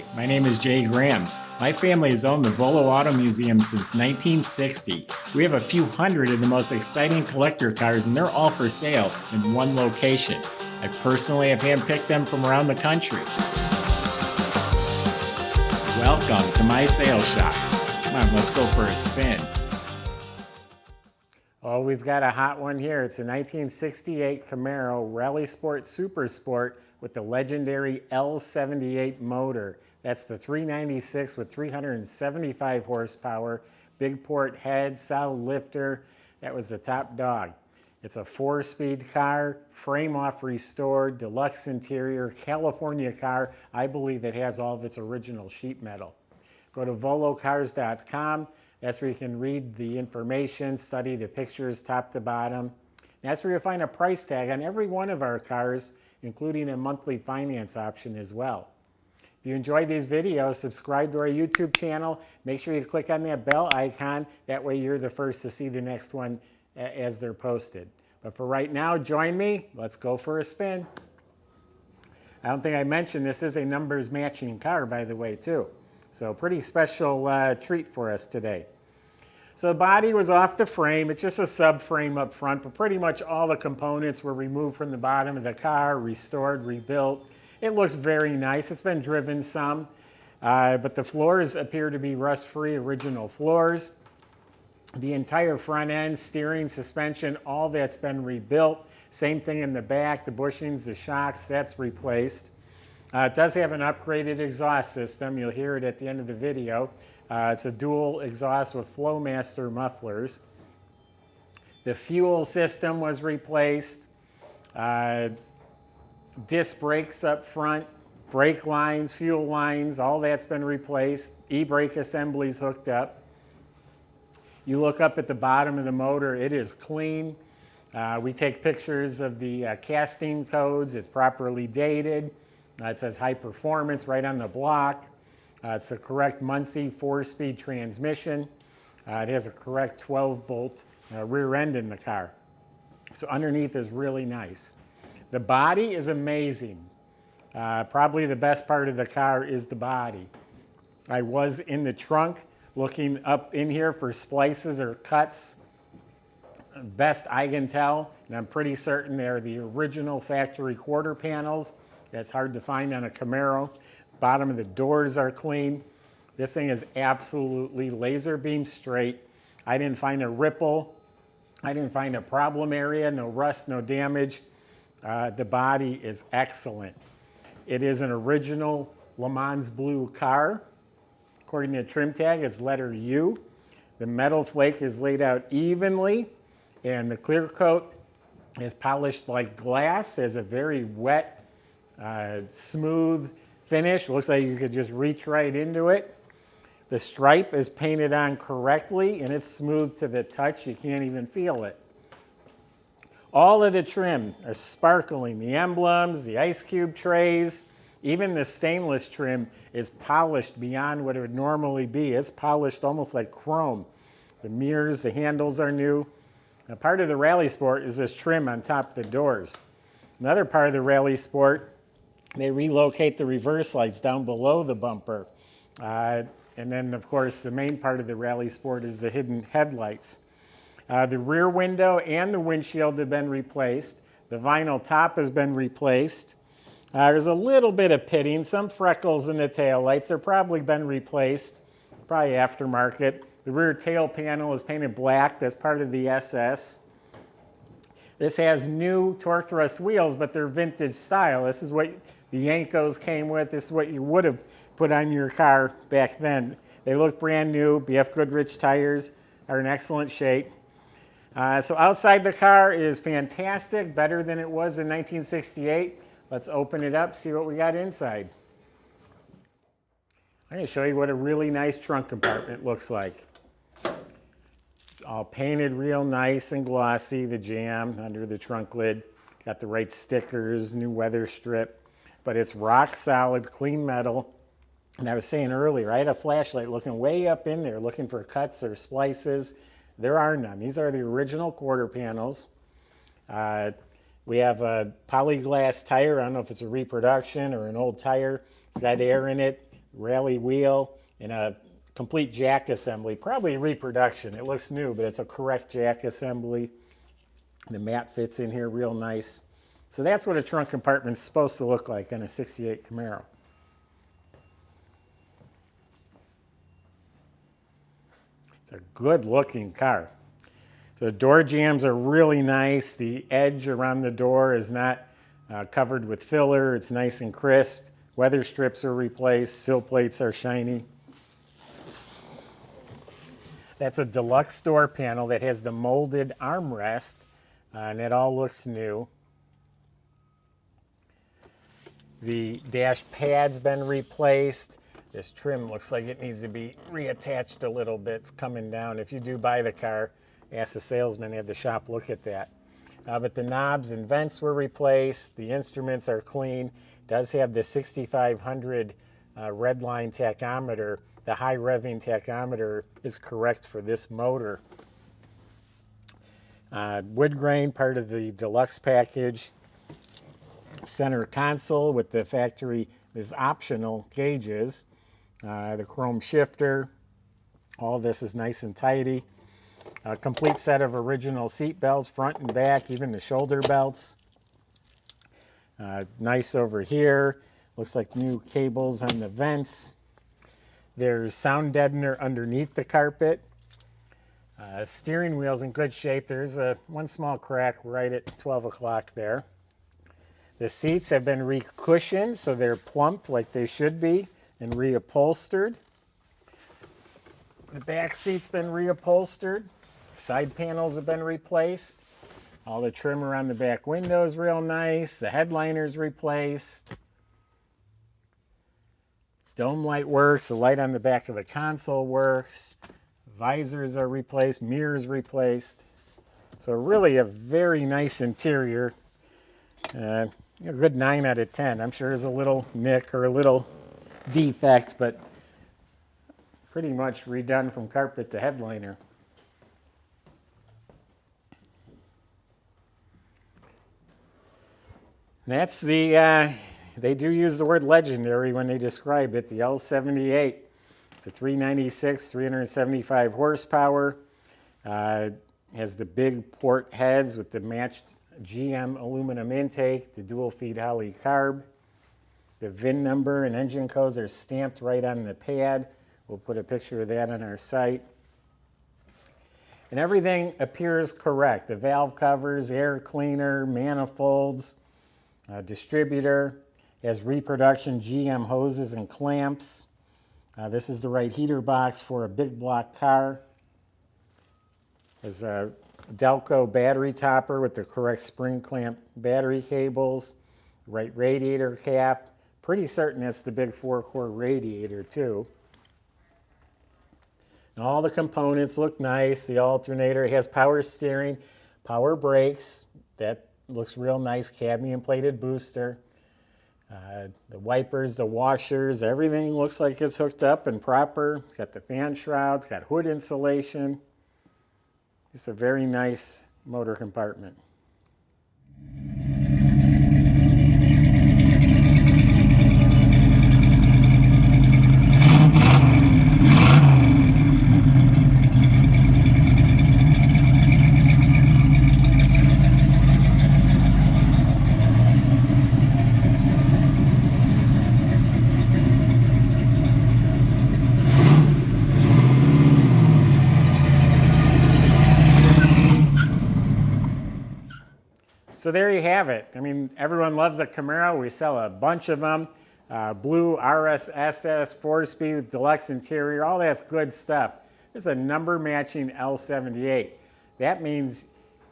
Hi, my name is Jay Grams. My family has owned the Volo Auto Museum since 1960. We have a few hundred of the most exciting collector cars, and they're all for sale in one location. I personally have handpicked them from around the country. Welcome to my sales shop. Come on, let's go for a spin. Oh, we've got a hot one here. It's a 1968 Camaro Rally Sport Super Sport with the legendary L78 motor. That's the 396 with 375 horsepower, big port head, solid lifter. That was the top dog. It's a 4-speed car, frame off restored, deluxe interior, California car. I believe it has all of its original sheet metal. Go to volocars.com. That's where you can read the information, study the pictures top to bottom. That's where you'll find a price tag on every one of our cars, including a monthly finance option as well. If you enjoyed these videos, subscribe to our YouTube channel. Make sure you click on that bell icon. That way you're the first to see the next one as they're posted. But for right now, join me. Let's go for a spin. I don't think I mentioned this is a numbers matching car, by the way, too. So pretty special treat for us today. So the body was off the frame. It's just a subframe up front, but pretty much all the components were removed from the bottom of the car, restored, rebuilt. It looks very nice. It's been driven some, but the floors appear to be rust-free original floors. The entire front end, steering, suspension, all that's been rebuilt. Same thing in the back, the bushings, the shocks, that's replaced. It does have an upgraded exhaust system. You'll hear it at the end of the video. It's a dual exhaust with Flowmaster mufflers. The fuel system was replaced. Disc brakes up front, brake lines, fuel lines, all that's been replaced. E-brake assemblies hooked up. You look up at the bottom of the motor, it is clean. We take pictures of the casting codes. It's properly dated. It says high performance right on the block. It's the correct Muncie 4-speed transmission. It has a correct 12-bolt rear end in the car. So underneath is really nice. The body is amazing. Probably the best part of the car is the body. I was in the trunk looking up in here for splices or cuts. Best I can tell, and I'm pretty certain they're the original factory quarter panels. That's hard to find on a Camaro. Bottom of the doors are clean. This thing is absolutely laser beam straight. I didn't find a ripple. I didn't find a problem area, no rust, no damage. The body is excellent. It is an original Lemans blue car. According to the trim tag, it's letter U. The metal flake is laid out evenly, and the clear coat is polished like glass. Has a very wet, smooth finish. Looks like you could just reach right into it. The stripe is painted on correctly, and it's smooth to the touch. You can't even feel it. All of the trim are sparkling. The emblems, the ice cube trays, even the stainless trim is polished beyond what it would normally be. It's polished almost like chrome. The mirrors, the handles are new. Now, part of the Rally Sport is this trim on top of the doors. Another part of the Rally Sport, they relocate the reverse lights down below the bumper. And then, of course, the main part of the Rally Sport is the hidden headlights. The rear window and the windshield have been replaced. The vinyl top has been replaced. There's a little bit of pitting, some freckles in the taillights. They're probably been replaced, probably aftermarket. The rear tail panel is painted black. That's part of the SS. This has new torque thrust wheels, but they're vintage style. This is what the Yankos came with. This is what you would have put on your car back then. They look brand new. BF Goodrich tires are in excellent shape. So outside the car is fantastic, better than it was in 1968. Let's open it up, see what we got inside. I'm going to show you what a really nice trunk compartment looks like. It's all painted real nice and glossy, the jam under the trunk lid. Got the right stickers, new weather strip, but it's rock solid, clean metal. And I was saying earlier, I had a flashlight looking way up in there, looking for cuts or splices. There are none. These are the original quarter panels. We have a polyglass tire. I don't know if it's a reproduction or an old tire. It's got air in it. rally wheel, and a complete jack assembly. Probably reproduction. It looks new, but it's a correct jack assembly. The mat fits in here real nice. So that's what a trunk compartment's supposed to look like on a 68 Camaro. It's a good looking car. The door jambs are really nice. The edge around the door is not covered with filler. It's nice and crisp. Weather strips are replaced. Sill plates are shiny. That's a deluxe door panel that has the molded armrest, and it all looks new. The dash pad's been replaced. This trim looks like it needs to be reattached a little bit. It's coming down. If you do buy the car, ask the salesman, have the shop look at that. But the knobs and vents were replaced. The instruments are clean. It does have the 6500 red line tachometer. The high revving tachometer is correct for this motor. Wood grain, part of the deluxe package. Center console with the factory is optional gauges. The chrome shifter. All this is nice and tidy. A complete set of original seat belts, front and back, even the shoulder belts. Nice over here. Looks like new cables on the vents. There's sound deadener underneath the carpet. Steering wheel's in good shape. There's one small crack right at 12 o'clock there. The seats have been re-cushioned, so they're plump like they should be, and reupholstered. The back seat's been reupholstered. Side panels have been replaced. All the trim around the back window is real nice. The headliner's replaced. Dome light works. The light on the back of the console works. Visors are replaced. Mirrors replaced. So really a very nice interior. A good 9 out of 10. I'm sure there's a little nick or a little defect, but pretty much redone from carpet to headliner. That's the, they do use the word legendary when they describe it, the L78. It's a 396, 375 horsepower. Has the big port heads with the matched GM aluminum intake, the dual feed Holley carb. The VIN number and engine codes are stamped right on the pad. We'll put a picture of that on our site. And everything appears correct. The valve covers, air cleaner, manifolds, distributor, has reproduction GM hoses and clamps. This is the right heater box for a big block car. Has a Delco battery topper with the correct spring clamp battery cables, right radiator cap. Pretty certain that's the big 4-core radiator too. And all the components look nice. The alternator has power steering, power brakes. That looks real nice. Cadmium plated booster. The wipers, the washers, everything looks like it's hooked up and proper. It's got the fan shrouds, got hood insulation. It's a very nice motor compartment. So there you have it. I mean, everyone loves a Camaro. We sell a bunch of them. Blue RS SS, 4-speed with deluxe interior, all that's good stuff. This is a number matching L78. That means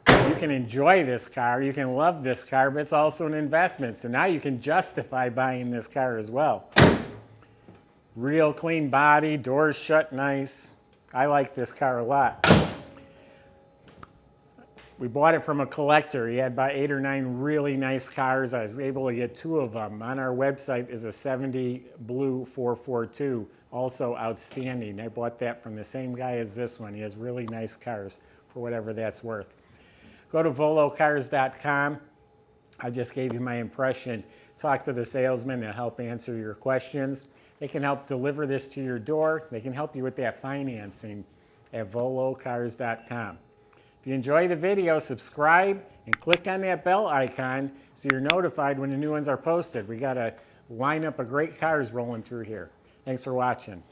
you can enjoy this car, you can love this car, but it's also an investment. So now you can justify buying this car as well. Real clean body, doors shut nice. I like this car a lot. We bought it from a collector. He had about 8 or 9 really nice cars. I was able to get 2 of them. On our website is a 70 Blue 442, also outstanding. I bought that from the same guy as this one. He has really nice cars for whatever that's worth. Go to volocars.com. I just gave you my impression. Talk to the salesman to help answer your questions. they can help deliver this to your door. They can help you with that financing at volocars.com. If you enjoy the video, subscribe and click on that bell icon so you're notified when the new ones are posted. We got a lineup of great cars rolling through here. Thanks for watching.